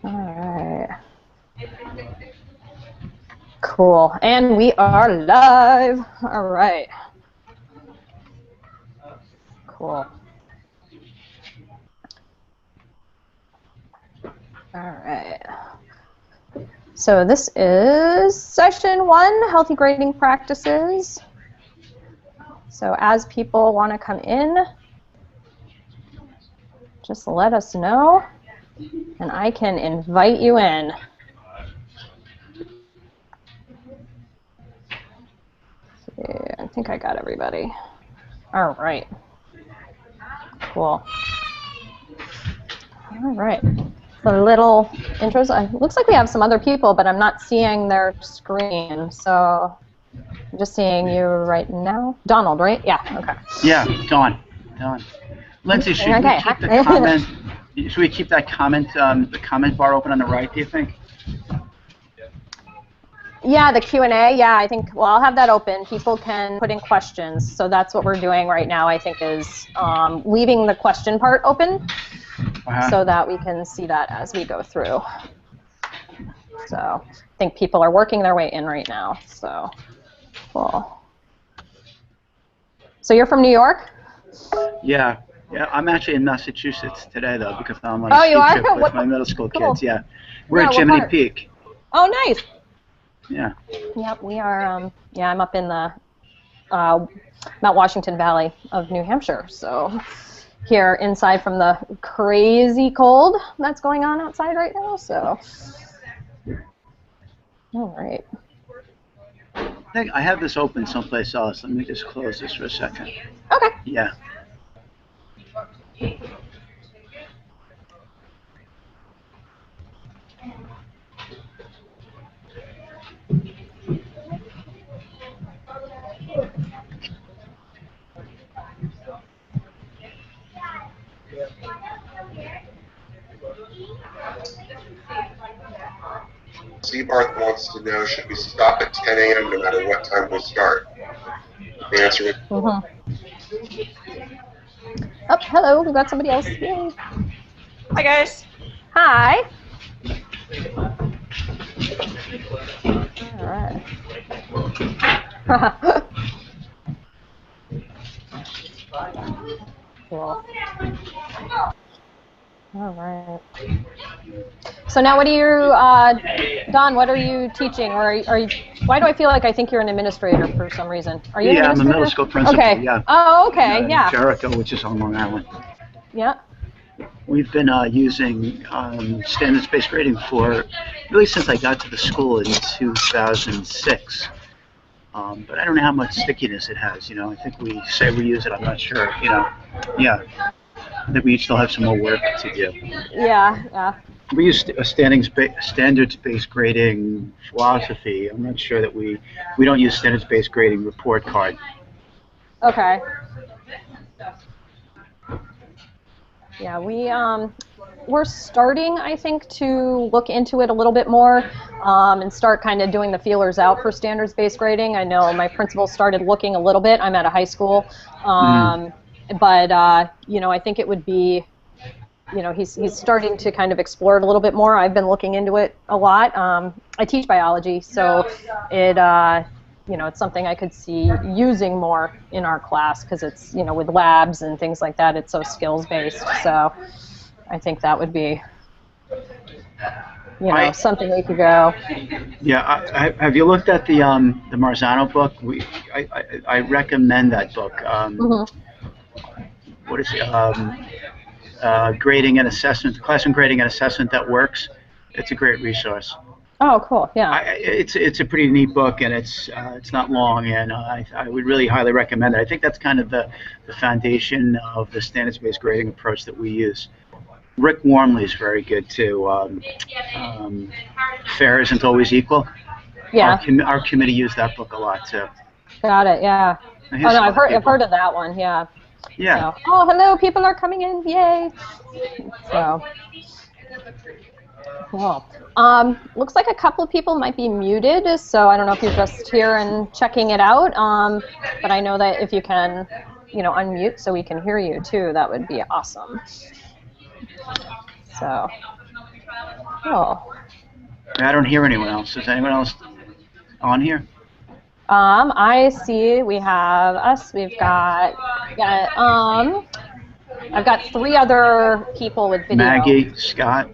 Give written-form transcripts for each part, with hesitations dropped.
All right. Cool. And we are live. All right. Cool. All right. So this is session 1, healthy grading practices. So as people want to come in, just let us know, and I can invite you in. Yeah, I think I got everybody. All right. Cool. All right. The little intros. Looks like we have some other people, but I'm not seeing their screen. So I'm just seeing you right now. Donald, right? Yeah. Okay. Yeah, Dawn. Lindsay, should we keep the comment? Should we keep that comment, the comment bar open on the right? Do you think? Yeah, the Q&A. Yeah, I think. Well, I'll have that open. People can put in questions. So that's what we're doing right now. I think is leaving the question part open, so that we can see that as we go through. So I think people are working their way in right now. So cool. So you're from New York? Yeah. Yeah, I'm actually in Massachusetts today, though, because I'm on a ski trip with my middle school kids. Yeah, we're at Jiminy Peak. Oh, nice. Yeah. Yep, we are. Yeah, I'm up in the Mount Washington Valley of New Hampshire. So here inside from the crazy cold that's going on outside right now. So, all right. I think I have this open someplace else. Let me just close this for a second. Okay. Yeah. Seabarth wants to know, should we stop at 10 a.m. no matter what time we start? The answer is... Oh, hello. We've got somebody else. Yay. Hi, guys. Hi. All right. Cool. All right. So now, what are you, Don? What are you teaching, or are you? Why do I feel like I think you're an administrator for some reason? Are you? Yeah, I'm a middle school principal. Okay. Yeah. Oh, okay. Yeah. Jericho, which is on Long Island. Yeah. We've been using standards-based grading for really since I got to the school in 2006. But I don't know how much stickiness it has. You know, I think we say we use it. I'm not sure. You know, yeah. I think we still have some more work to do. Yeah, yeah. We use a standards-based grading philosophy. I'm not sure that we don't use standards-based grading report card. Okay. Yeah, we're starting, I think, to look into it a little bit more and start kind of doing the feelers out for standards-based grading. I know my principal started looking a little bit. I'm at a high school. But, you know, I think it would be, you know, he's starting to kind of explore it a little bit more. I've been looking into it a lot. I teach biology, so it, you know, it's something I could see using more in our class because it's, you know, with labs and things like that, it's so skills-based. So I think that would be, you know, something we could go. Yeah, have you looked at the Marzano book? I recommend that book. What is it? Grading and assessment, classroom grading and assessment that works. It's a great resource. Oh, cool! Yeah. It's a pretty neat book, and it's not long, and I would really highly recommend it. I think that's kind of the foundation of the standards-based grading approach that we use. Rick Wormley is very good too. Fair Isn't Always Equal. Yeah. Our committee used that book a lot too. Got it. Yeah. Oh no, I've heard of that one. Yeah. Yeah. So, oh, hello, people are coming in. Yay. So. Cool. Looks like a couple of people might be muted, so I don't know if you're just here and checking it out. But I know that if you can, you know, unmute so we can hear you too, that would be awesome. So. Oh. I don't hear anyone else. Is anyone else on here? I see we have us. We've got I've got 3 other people with video. Maggie, Scott.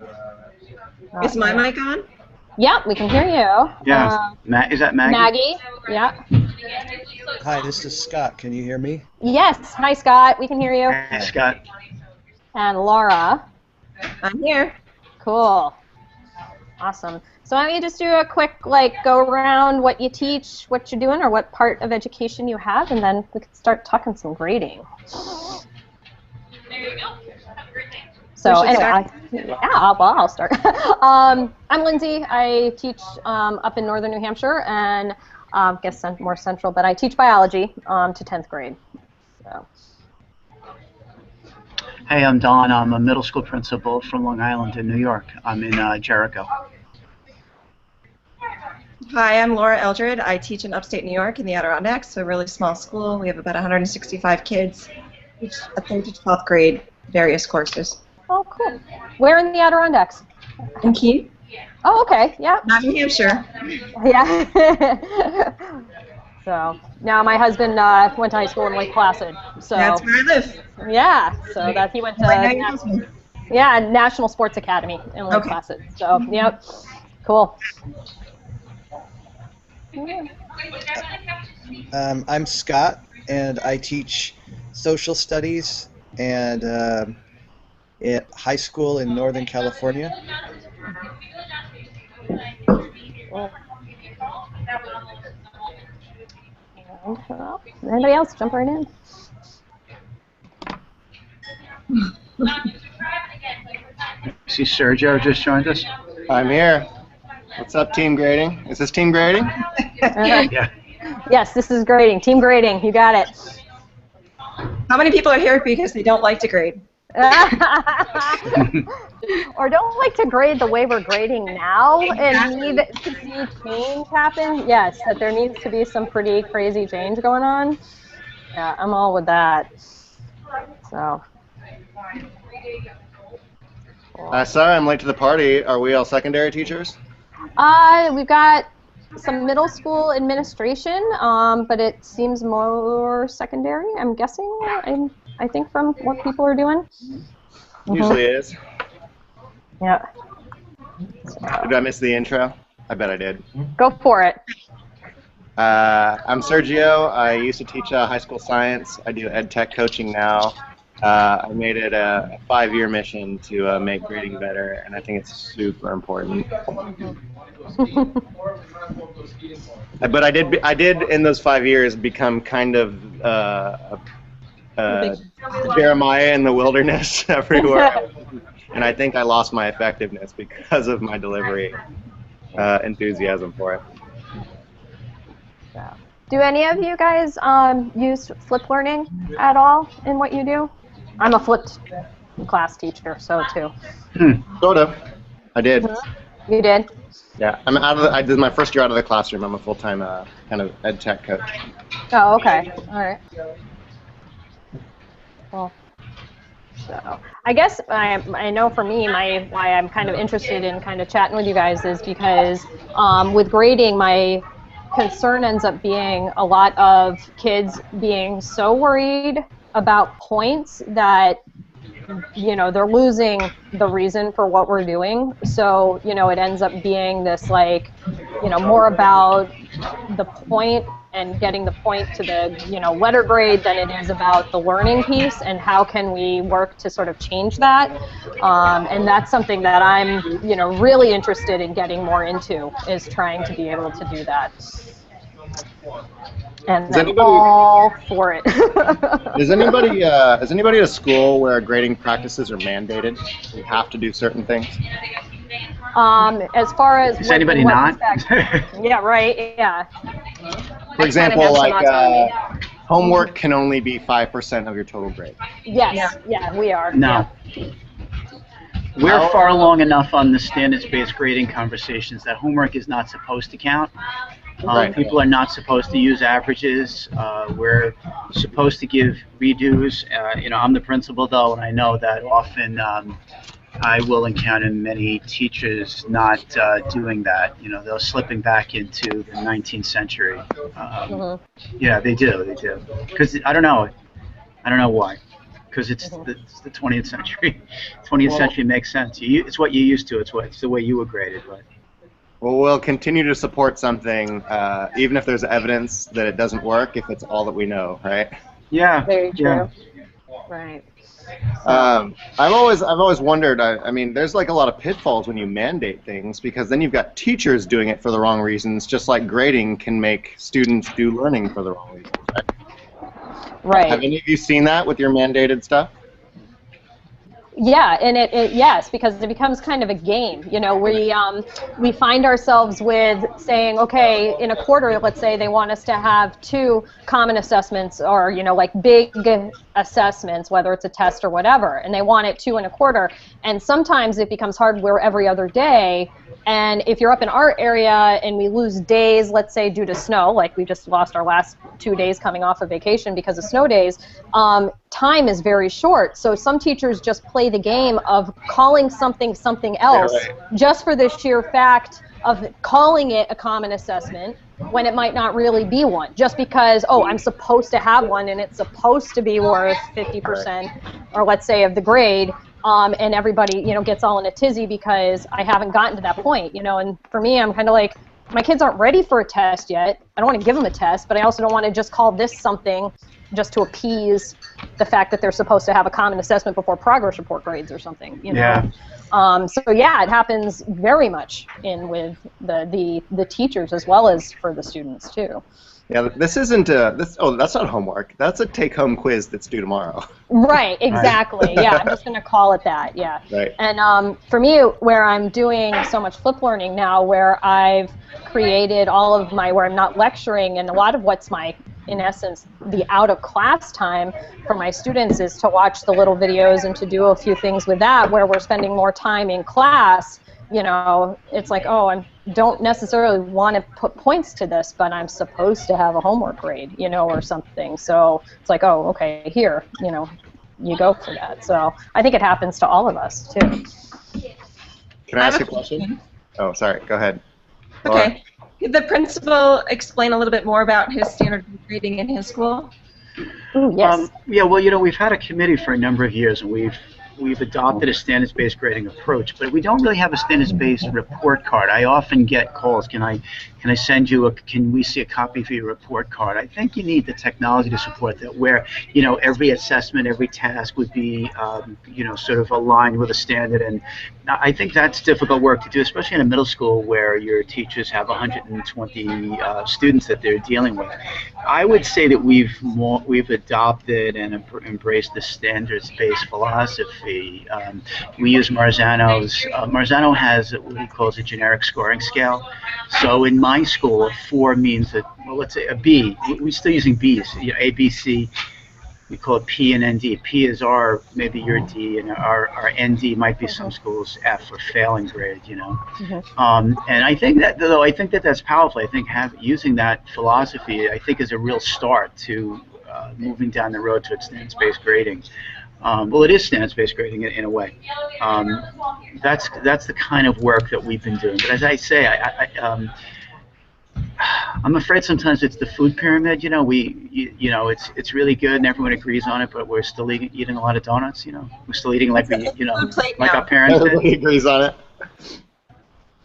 Is my mic on? Yep, we can hear you. Yeah. Is that Maggie? Maggie. Yeah. Hi, this is Scott. Can you hear me? Yes. Hi, Scott. We can hear you. Hey, Scott. And Laura. I'm here. Cool. Awesome. So why don't you just do a quick go around what you teach, what you're doing, or what part of education you have, and then we can start talking some grading. There you go. Have a great day. So anyway, I'll start. I'm Lindsay. I teach up in northern New Hampshire, and I guess more central, but I teach biology to 10th grade. So. Hey, I'm Don. I'm a middle school principal from Long Island in New York. I'm in Jericho. Hi, I'm Laura Eldred. I teach in upstate New York in the Adirondacks, a really small school. We have about 165 kids, each a 3rd to 12th grade, various courses. Oh, cool. Where in the Adirondacks? In Keene? Oh, okay. Yeah. Not New Hampshire. Yeah. So now my husband went to high school in Lake Placid. So That's where I live. yeah. So that he went to National Sports Academy in Lake Placid. So yep. Cool. I'm Scott, and I teach social studies and at high school in Northern California. Anybody else? Jump right in. See, Sergio just joined us. I'm here. What's up, team grading? Is this team grading? Yeah. Yes, this is grading. Team grading. You got it. How many people are here because they don't like to grade? Or don't like to grade the way we're grading now and need to see change happen. Yes, that there needs to be some pretty crazy change going on. Yeah, I'm all with that. So. Sorry, I'm late to the party. Are we all secondary teachers? We've got some middle school administration, but it seems more secondary, I'm guessing, I think from what people are doing. Usually is. Yeah. Did I miss the intro? I bet I did. Go for it. I'm Sergio. I used to teach high school science. I do ed tech coaching now. I made it a 5-year mission to make grading better, and I think it's super important. But I did in those 5 years become kind of Jeremiah in the wilderness everywhere, and I think I lost my effectiveness because of my delivery enthusiasm for it. Do any of you guys use flipped learning at all in what you do? I'm a flipped class teacher, so too. Sort of. I did. You did? Yeah, I did my first year out of the classroom. I'm a full-time kind of ed tech coach. Oh, okay. All right. Well, so I guess I know for me, why I'm kind of interested in kind of chatting with you guys is because with grading, my concern ends up being a lot of kids being so worried about points that they're losing the reason for what we're doing. So it ends up being this more about the point and getting the point to the letter grade than it is about the learning piece and how can we work to sort of change that. And that's something that I'm really interested in getting more into, is trying to be able to do that. And I'm all for it. Is anybody at a school where grading practices are mandated? You have to do certain things? As far as is anybody not? Yeah, right. Yeah. For example, homework can only be 5% of your total grade. Yes. Yeah, we are. No. Yeah. We're far along enough on the standards-based grading conversations that homework is not supposed to count. Right. People are not supposed to use averages. We're supposed to give redos. I'm the principal, though, and I know that often I will encounter many teachers not doing that. You know, they're slipping back into the 19th century. Yeah, they do. They do. Because I don't know. I don't know why. Because it's the 20th century. 20th century makes sense. It's what you're used to. It's the way you were graded. But Well, we'll continue to support something, even if there's evidence that it doesn't work, if it's all that we know, right? yeah, Very true. yeah. Right. I've always wondered. I mean, there's like a lot of pitfalls when you mandate things, because then you've got teachers doing it for the wrong reasons, just like grading can make students do learning for the wrong reasons. Right? Have any of you seen that with your mandated stuff? Yeah, and yes, because it becomes kind of a game. You know, we find ourselves with saying, okay, in a quarter, let's say they want us to have 2 common assessments, or like big assessments, whether it's a test or whatever, and they want it 2 in a quarter. And sometimes it becomes hard where every other day. And if you're up in our area and we lose days, let's say due to snow, like we just lost our last 2 days coming off of vacation because of snow days, time is very short. So some teachers just play the game of calling something else, just for the sheer fact of calling it a common assessment when it might not really be one, just because, oh, I'm supposed to have one and it's supposed to be worth 50%, or let's say of the grade. And everybody, gets all in a tizzy because I haven't gotten to that point, and for me, I'm kind of like, my kids aren't ready for a test yet. I don't want to give them a test, but I also don't want to just call this something just to appease the fact that they're supposed to have a common assessment before progress report grades or something, Yeah. So yeah, it happens very much with the teachers as well as for the students too. Yeah, this isn't that's not homework. That's a take-home quiz that's due tomorrow. Right, exactly. Yeah, I'm just going to call it that, yeah. Right. And for me, where I'm doing so much flip learning now, where I've created all of where I'm not lecturing, and a lot of what's in essence, the out-of-class time for my students is to watch the little videos and to do a few things with that, where we're spending more time in class. It's like, oh, I don't necessarily want to put points to this, but I'm supposed to have a homework grade, or something. So it's like, oh, okay, here, you go for that. So I think it happens to all of us, too. Can I ask a question? Oh, sorry. Go ahead. Okay. Could the principal explain a little bit more about his standard grading in his school? Ooh, yes. Yeah, well, we've had a committee for a number of years, and we've adopted a standards-based grading approach, but we don't really have a standards-based report card. I often get calls, can I send you can we see a copy of your report card? I think you need the technology to support that, where, every assessment, every task would be, sort of aligned with a standard, and I think that's difficult work to do, especially in a middle school where your teachers have 120 students that they're dealing with. I would say that we've adopted and embraced the standards-based philosophy. We use Marzano's. Marzano has what he calls a generic scoring scale. So in my school, a 4 means that, well, let's say a B. We're still using B's. A, B, C. We call it P and ND. P is R, maybe your D, and our ND might be some schools F or failing grade. And I think that that's powerful. I think using that philosophy, I think, is a real start to moving down the road to standards-based grading. Well, it is standards-based grading in a way. That's the kind of work that we've been doing. But as I say, I'm afraid sometimes it's the food pyramid. It's really good and everyone agrees on it, but we're still eating a lot of donuts. We're still eating like like our parents did. Everybody agrees on it.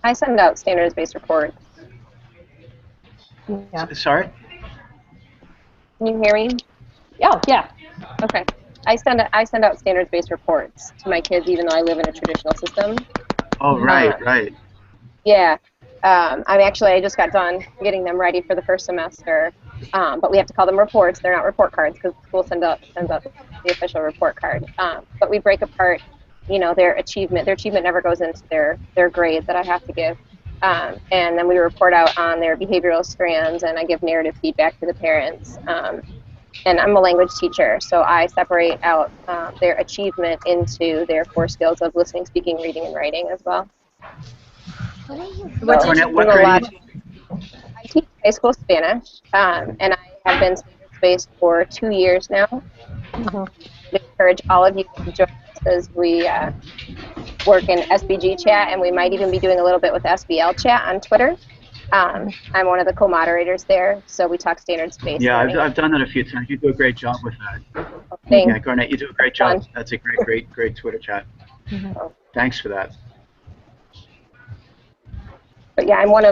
I send out standards-based reports. Yeah. Sorry? Can you hear me? Oh, yeah. Okay. I send out standards-based reports to my kids, even though I live in a traditional system. Oh, right, right. Yeah. I just got done getting them ready for the first semester, but we have to call them reports. They're not report cards because the school sends out the official report card. But we break apart, their achievement. Their achievement never goes into their grade that I have to give. And then we report out on their behavioral strands, and I give narrative feedback to the parents. And I'm a language teacher, so I separate out their achievement into their 4 skills of listening, speaking, reading, and writing as well. What grade? I teach high school Spanish, and I have been standards-based for 2 years now. I encourage all of you to join us as we work in SBG chat, and we might even be doing a little bit with SBL chat on Twitter. I'm one of the co-moderators there, so we talk standards-based Yeah, learning. I've done that a few times. You do a great job with that. Thanks. Yeah, Garnett, you do a great job. Fun. That's a great Twitter chat. Thanks for that. But yeah, I'm one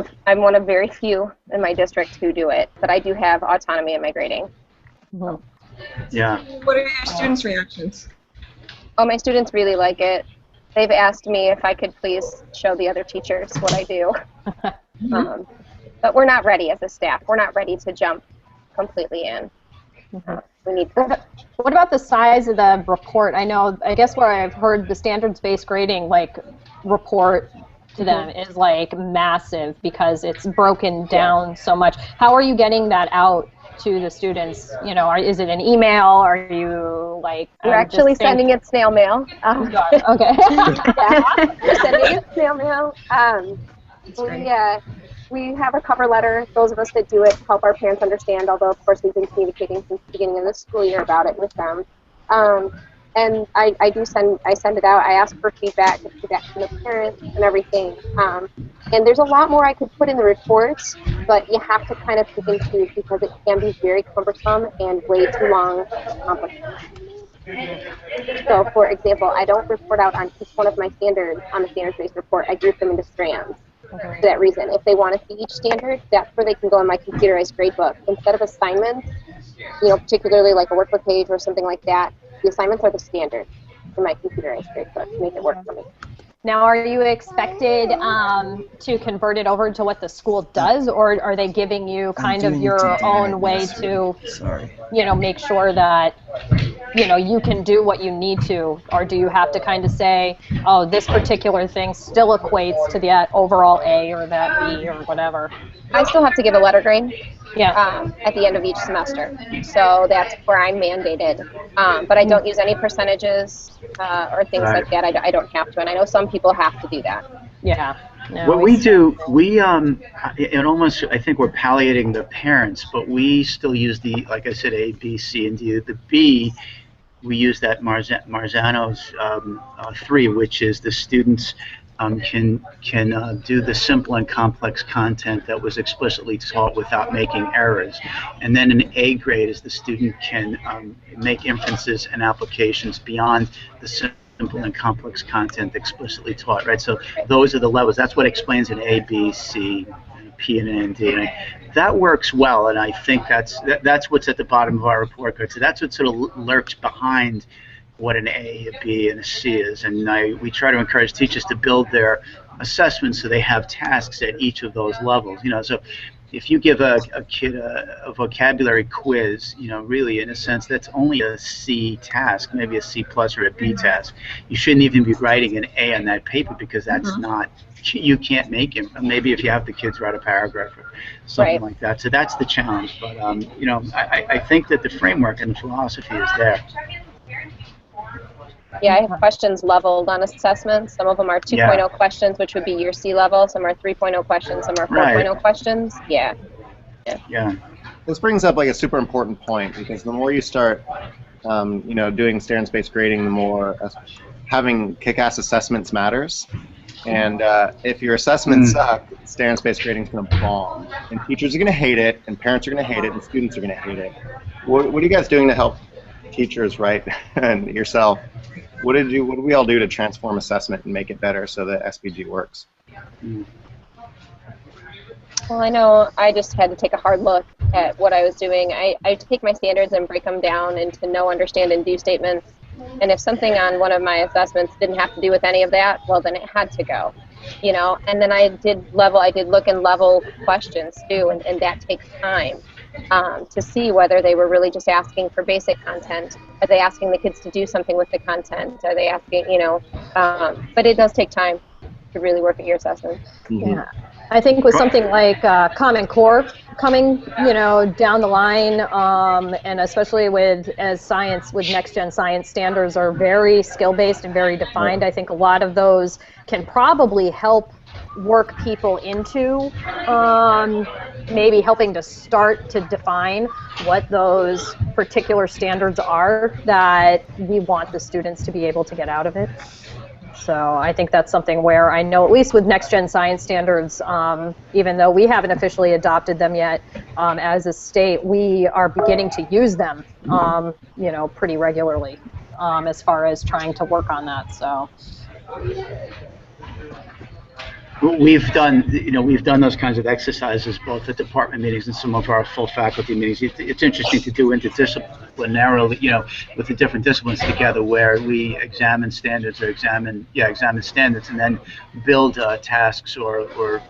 of very few in my district who do it, but I do have autonomy in my grading. Yeah. What are your students' reactions? Oh, my students really like it. They've asked me if I could please show the other teachers what I do. But we're not ready as a staff. We're not ready to jump completely in. We need. What about the size of the report? I guess where I've heard the standards-based grading report to them is massive because it's broken down so much. How are you getting that out to the students? Is it an email? Are you We're actually sending it snail mail. Okay. Yeah, we're sending it snail mail. We have a cover letter. Those of us that do it help our parents understand, although of course we've been communicating since the beginning of the school year about it with them. And I send it out. I ask for feedback from the parents and everything. And there's a lot more I could put in the reports, but you have to kind of pick and choose because it can be very cumbersome and way too long and complicated. So, for example, I don't report out on each one of my standards on the standards-based report. I group them into strands. For that reason, if they want to see each standard, that's where they can go in my computerized gradebook. Instead of assignments, particularly like a workbook page or something like that, the assignments are the standards in my computerized gradebook to make it work for me. Now, are you expected to convert it over to what the school does, or are they giving you kind of your own way to, make sure that, you can do what you need to, or do you have to kind of say, oh, this particular thing still equates to that overall A or that B or whatever? I still have to give a letter grade. Yeah. At the end of each semester. So that's where I'm mandated. But I don't use any percentages or things like that. I don't have to. And I know some people have to do that. Yeah. No, what we do, I think we're palliating the parents, but we still use like I said, A, B, C, and D. The B, we use that Marzano's 3, which is the students can do the simple and complex content that was explicitly taught without making errors. And then an A grade is the student can make inferences and applications beyond the simple and complex content explicitly taught, right? So those are the levels. That's what explains an A, B, C, P, and N, and D. And that works well, and I think that's what's at the bottom of our report card. So that's what sort of lurks behind what an A, a B, and a C is. And we try to encourage teachers to build their assessments so they have tasks at each of those levels. So if you give a kid a vocabulary quiz, really in a sense that's only a C task, maybe a C plus or a B task. You shouldn't even be writing an A on that paper because that's not, you can't make it. Maybe if you have the kids write a paragraph or something like that. So that's the challenge. But I think that the framework and the philosophy is there. Yeah, I have questions leveled on assessments. Some of them are 2.0 questions, which would be your C level. Some are 3.0 questions. Some are 4.0 questions. Yeah. This brings up a super important point because the more you start, doing standards-based grading, the more having kick-ass assessments matters. And if your assessments suck, standards-based grading is going to bomb. And teachers are going to hate it, and parents are going to hate it, and students are going to hate it. What are you guys doing to help teachers, right, and yourself? What do we all do to transform assessment and make it better so that SBG works? Well, I know I just had to take a hard look at what I was doing. I take my standards and break them down into know, understand, and do statements. And if something on one of my assessments didn't have to do with any of that, well, then it had to go. And then I did look and level questions too, and that takes time. To see whether they were really just asking for basic content. Are they asking the kids to do something with the content? Are they asking, but it does take time to really work at your assessment. Yeah. I think with something like Common Core coming, down the line, and especially with next gen science standards are very skill-based and very defined. I think a lot of those can probably help work people into maybe helping to start to define what those particular standards are that we want the students to be able to get out of it. So I think that's something where I know, at least with next gen science standards, even though we haven't officially adopted them yet, as a state, we are beginning to use them, you know, pretty regularly, as far as trying to work on that. So. We've done, you know, we've done those kinds of exercises both at department meetings and some of our full faculty meetings. It's interesting to do interdisciplinarily, you know, with the different disciplines together, where we examine standards or examine standards, and then build tasks or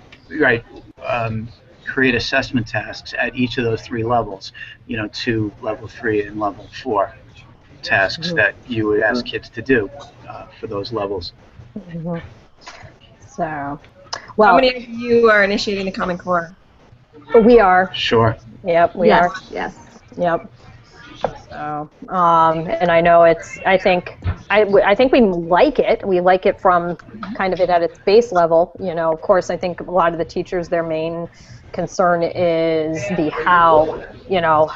create assessment tasks at each of those 3 levels, you know, to level 3 and level 4 tasks that you would ask kids to do for those levels. So. Well, how many of you are initiating the Common Core? We are. Sure. Yep, we are. Yes. Yep. So, and I know it's. I think we like it. We like it from kind of it at its base level. You know, of course, I think a lot of the teachers, their main concern is the how. You know,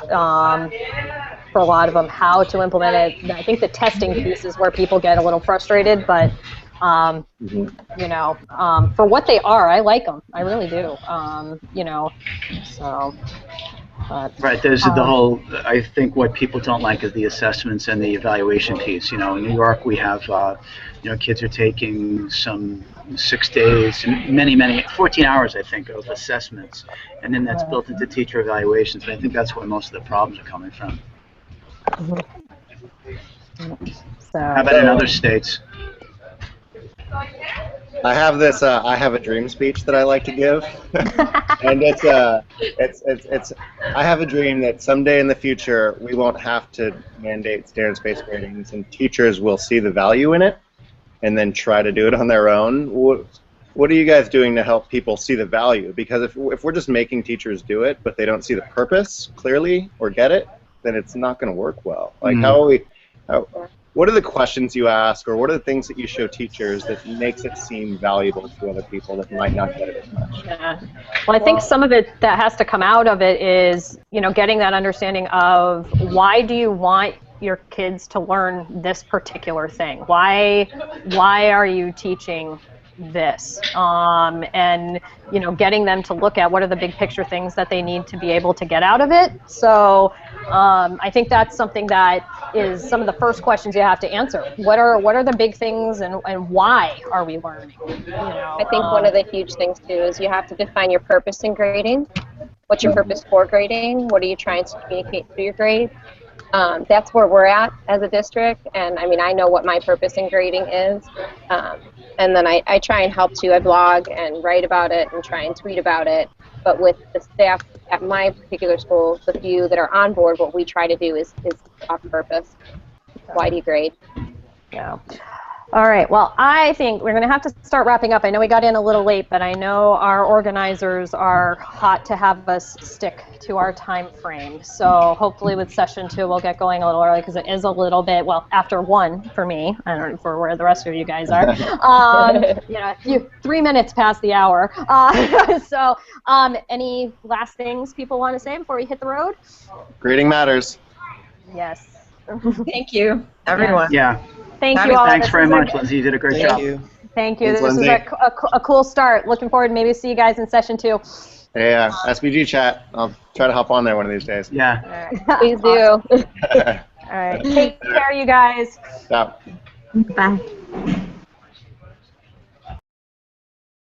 for a lot of them, how to implement it. I think the testing piece is where people get a little frustrated, but. You know, for what they are, I like them. I really do. You know, so. Right. There's the whole. I think what people don't like is the assessments and the evaluation piece. You know, in New York, we have, you know, kids are taking some 6 days, many 14 hours, I think, of assessments, and then that's built into teacher evaluations. And I think that's where most of the problems are coming from. So. How about in other states? I have this. I have a dream speech that I like to give, and it's. I have a dream that someday in the future we won't have to mandate standards-based gradings, and teachers will see the value in it, and then try to do it on their own. What are you guys doing to help people see the value? Because if we're just making teachers do it, but they don't see the purpose clearly or get it, then it's not going to work well. Like what are the questions you ask, or what are the things that you show teachers that makes it seem valuable to other people that might not get it as much? Yeah. Well, I think some of it that has to come out of it is, you know, getting that understanding of why do you want your kids to learn this particular thing? Why are you teaching this? And, you know, getting them to look at what are the big picture things that they need to be able to get out of it. So I think that's something that is some of the first questions you have to answer. What are the big things, and why are we learning? You know, I think one of the huge things too is you have to define your purpose in grading. What's your purpose for grading? What are you trying to communicate through your grade? That's where we're at as a district, and I mean, I know what my purpose in grading is, and then I try and help too. I blog and write about it and try and tweet about it, but with the staff at my particular school, the few that are on board, what we try to do is talk purpose. Why do you grade? Yeah. All right, well, I think we're going to have to start wrapping up. I know we got in a little late, but I know our organizers are hot to have us stick to our time frame. So hopefully with session 2, we'll get going a little early, because it is a little bit, well, after 1 for me. I don't know for where the rest of you guys are. You know, 3 minutes past the hour. So any last things people want to say before we hit the road? Grading matters. Yes. Thank you, everyone. Yeah. Thank you all. Thanks very much, Lindsay. You did a great job. Thank you. Thank you. Thanks, This was a cool start. Looking forward to maybe see you guys in session 2. Yeah, SBG chat. I'll try to hop on there one of these days. Yeah. Please do. All right. Take care, you guys. Ciao. Bye.